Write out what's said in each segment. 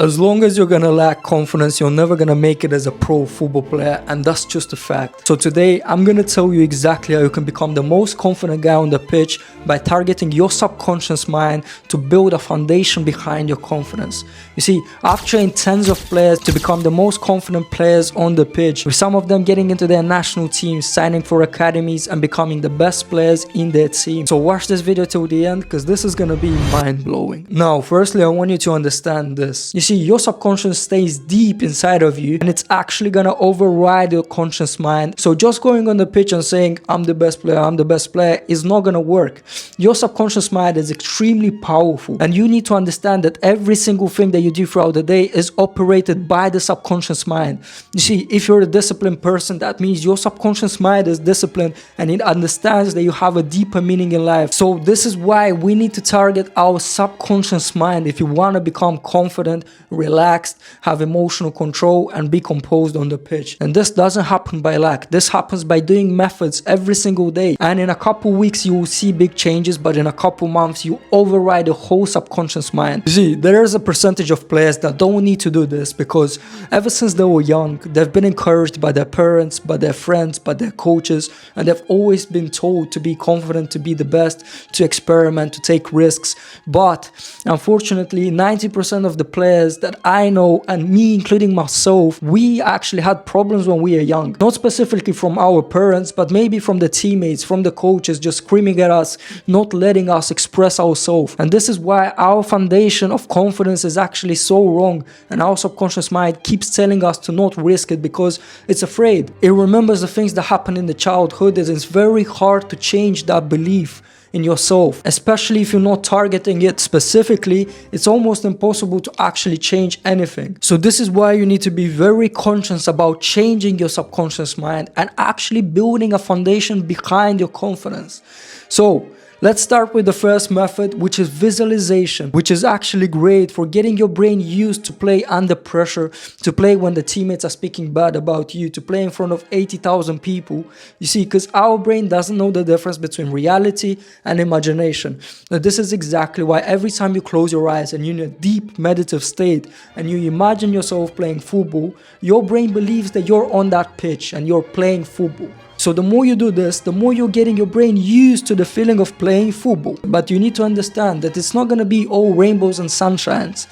As long as you're gonna lack confidence, you're never gonna make it as a pro football player, and that's just a fact. So today, I'm gonna tell you exactly how you can become the most confident guy on the pitch by targeting your subconscious mind to build a foundation behind your confidence. You see, I've trained tens of players to become the most confident players on the pitch, with some of them getting into their national teams, signing for academies, and becoming the best players in their team. So watch this video till the end, because this is gonna be mind-blowing. Now, firstly, I want you to understand this. You see, your subconscious stays deep inside of you, and it's actually gonna override your conscious mind. So just going on the pitch and saying, I'm the best player is not gonna work. Your subconscious mind is extremely powerful, and you need to understand that every single thing that you do throughout the day is operated by the subconscious mind. You see, if you're a disciplined person, that means your subconscious mind is disciplined and it understands that you have a deeper meaning in life. So this is why we need to target our subconscious mind if you want to become confident, relaxed, have emotional control, and be composed on the pitch. And this doesn't happen by luck. This happens by doing methods every single day. And in a couple weeks, you will see big changes, but in a couple months, you override the whole subconscious mind. You see, there is a percentage of players that don't need to do this because ever since they were young, they've been encouraged by their parents, by their friends, by their coaches, and they've always been told to be confident, to be the best, to experiment, to take risks. But unfortunately, 90% of the players that I know, and me including myself, we actually had problems when we were young. Not specifically from our parents, but maybe from the teammates, from the coaches just screaming at us, not letting us express ourselves. And this is why our foundation of confidence is actually so wrong, and our subconscious mind keeps telling us to not risk it because it's afraid. It remembers the things that happened in the childhood, and it's very hard to change that belief in yourself, especially if you're not targeting it specifically. It's almost impossible to actually change anything. So this is why you need to be very conscious about changing your subconscious mind and actually building a foundation behind your confidence. So let's start with the first method, which is visualization, which is actually great for getting your brain used to play under pressure, to play when the teammates are speaking bad about you, to play in front of 80,000 people. You see, because our brain doesn't know the difference between reality and imagination. Now, this is exactly why every time you close your eyes and you're in a deep meditative state and you imagine yourself playing football, your brain believes that you're on that pitch and you're playing football. So the more you do this, the more you're getting your brain used to the feeling of playing football. But you need to understand that it's not going to be all rainbows and sunshines.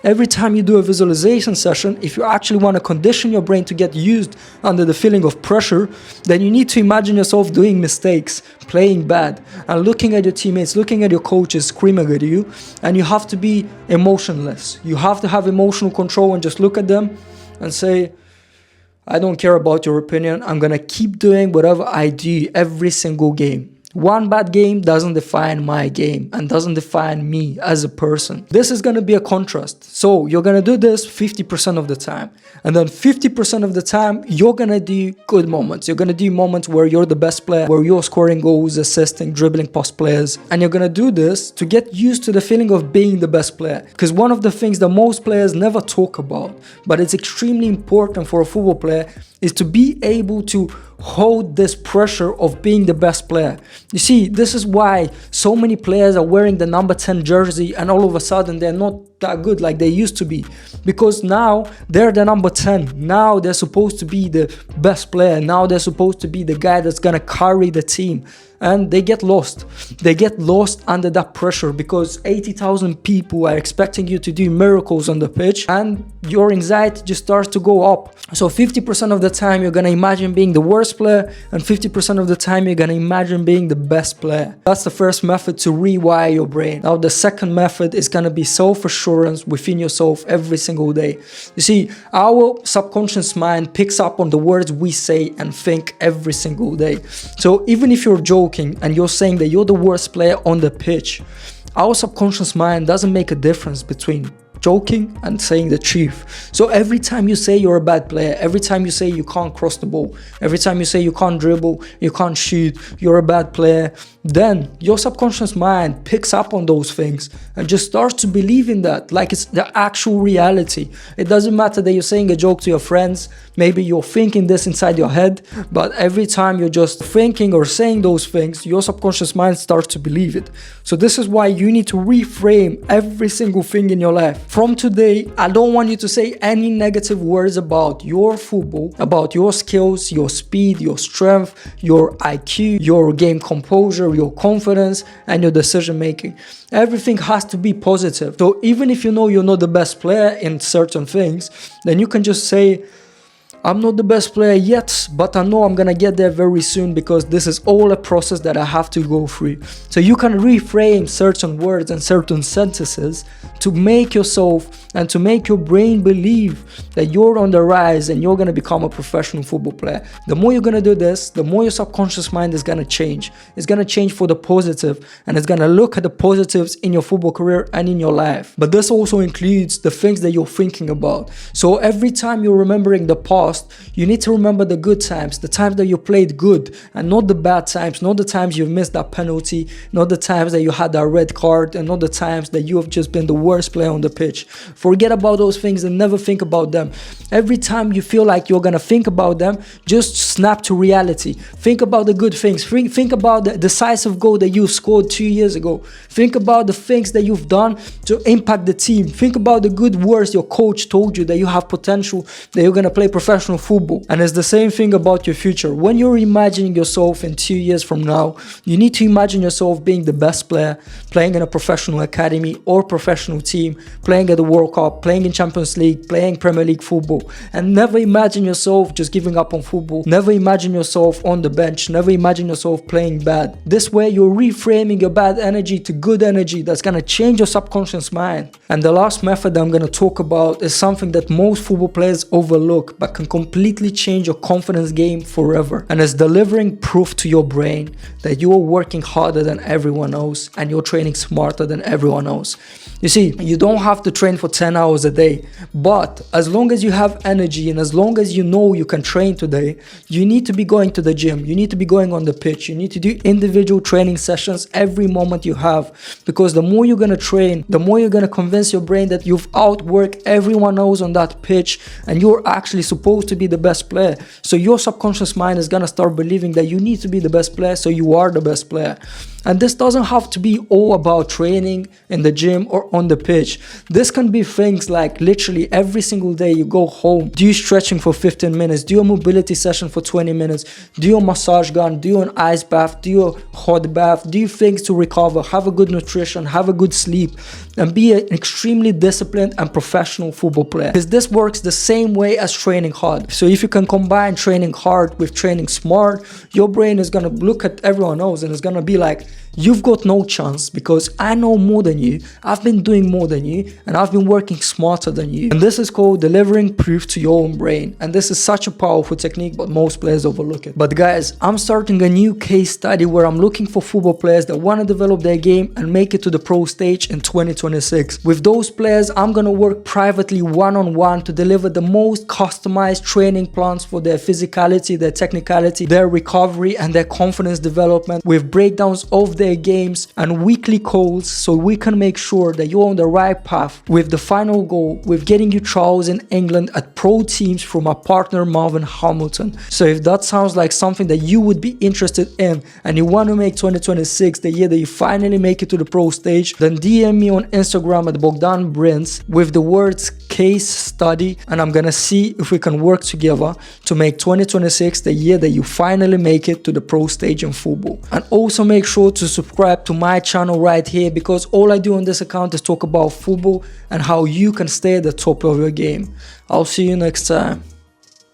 Every time you do a visualization session, if you actually want to condition your brain to get used under the feeling of pressure, then you need to imagine yourself doing mistakes, playing bad, and looking at your teammates, looking at your coaches screaming at you, and you have to be emotionless. You have to have emotional control and just look at them and say, I don't care about your opinion. I'm going to keep doing whatever I do every single game. One bad game doesn't define my game and doesn't define me as a person. This is going to be a contrast. So you're going to do this 50% of the time. And then 50% of the time, you're going to do good moments. You're going to do moments where you're the best player, where you're scoring goals, assisting, dribbling past players. And you're going to do this to get used to the feeling of being the best player. Because one of the things that most players never talk about, but it's extremely important for a football player, is to be able to hold this pressure of being the best player. You see, this is why so many players are wearing the number 10 jersey and all of a sudden they're not that good like they used to be, because now they're the number 10. Now they're supposed to be the best player. Now they're supposed to be the guy that's gonna carry the team, and they get lost. They get lost under that pressure because 80,000 people are expecting you to do miracles on the pitch, and your anxiety just starts to go up. So 50% of the time you're gonna imagine being the worst player, and 50% of the time you're gonna imagine being the best player. That's the first method to rewire your brain. Now the second method is gonna be self-assurance within yourself every single day. You see, our subconscious mind picks up on the words we say and think every single day. So even if you're joking and you're saying that you're the worst player on the pitch, our subconscious mind doesn't make a difference between joking and saying the truth. So every time you say you're a bad player, every time you say you can't cross the ball, every time you say you can't dribble, you can't shoot, you're a bad player, then your subconscious mind picks up on those things and just starts to believe in that like it's the actual reality. It doesn't matter that you're saying a joke to your friends, maybe you're thinking this inside your head, but every time you're just thinking or saying those things, your subconscious mind starts to believe it. So this is why you need to reframe every single thing in your life. From today, I don't want you to say any negative words about your football, about your skills, your speed, your strength, your IQ, your game composure, your confidence, and your decision making. Everything has to be positive. So even if you know you're not the best player in certain things, then you can just say, I'm not the best player yet, but I know I'm gonna get there very soon because this is all a process that I have to go through. So you can reframe certain words and certain sentences to make yourself and to make your brain believe that you're on the rise and you're gonna become a professional football player. The more you're gonna do this, the more your subconscious mind is gonna change. It's gonna change for the positive, and it's gonna look at the positives in your football career and in your life. But this also includes the things that you're thinking about. So every time you're remembering the past, you need to remember the good times, the times that you played good, and not the bad times, not the times you've missed that penalty, not the times that you had that red card, and not the times that you have just been the worst player on the pitch. Forget about those things and never think about them. Every time you feel like you're gonna think about them, just snap to reality. Think about the good things. Think about the decisive goal that you scored 2 years ago. Think about the things that you've done to impact the team. Think about the good words your coach told you that you have potential, that you're gonna play professional football. And it's the same thing about your future. When you're imagining yourself in 2 years from now, you need to imagine yourself being the best player, playing in a professional academy or professional team, playing at the World Cup, playing in Champions League, playing Premier League football. And never imagine yourself just giving up on football. Never imagine yourself on the bench. Never imagine yourself playing bad. This way you're reframing your bad energy to good energy that's gonna change your subconscious mind. And the last method I'm gonna talk about is something that most football players overlook but can completely change your confidence game forever. And it's delivering proof to your brain that you are working harder than everyone else and you're training smarter than everyone else. You see, you don't have to train for 10 hours a day, but as long as you have energy and as long as you know you can train today, you need to be going to the gym, you need to be going on the pitch, you need to do individual training sessions every moment you have, because the more you're going to train, the more you're going to convince your brain that you've outworked everyone else on that pitch and you're actually supposed to be the best player. So your subconscious mind is going to start believing that you need to be the best player, so you are the best player. And this doesn't have to be all about training in the gym or on the pitch. This can be things like literally every single day you go home, do stretching for 15 minutes, do a mobility session for 20 minutes, do a massage gun, do an ice bath, do a hot bath, do things to recover, have a good nutrition, have a good sleep, and be an extremely disciplined and professional football player. Because this works the same way as training hard. So if you can combine training hard with training smart, your brain is gonna look at everyone else and it's gonna be like, you've got no chance because I know more than you, I've been doing more than you, and I've been working smarter than you. And this is called delivering proof to your own brain. And this is such a powerful technique, but most players overlook it. But guys, I'm starting a new case study where I'm looking for football players that want to develop their game and make it to the pro stage in 2026. With those players, I'm gonna work privately one-on-one to deliver the most customized training plans for their physicality, their technicality, their recovery, and their confidence development, with breakdowns of their games and weekly calls, so we can make sure that you're on the right path, with the final goal with getting you trials in England at pro teams from our partner Marvin Hamilton. So if that sounds like something that you would be interested in and you want to make 2026 the year that you finally make it to the pro stage, then DM me on Instagram at Bogdan Brins with the words case study, and I'm gonna see if we can work together to make 2026 the year that you finally make it to the pro stage in football. And also make sure to subscribe to my channel right here, because all I do on this account is talk about football and how you can stay at the top of your game. I'll see you next time.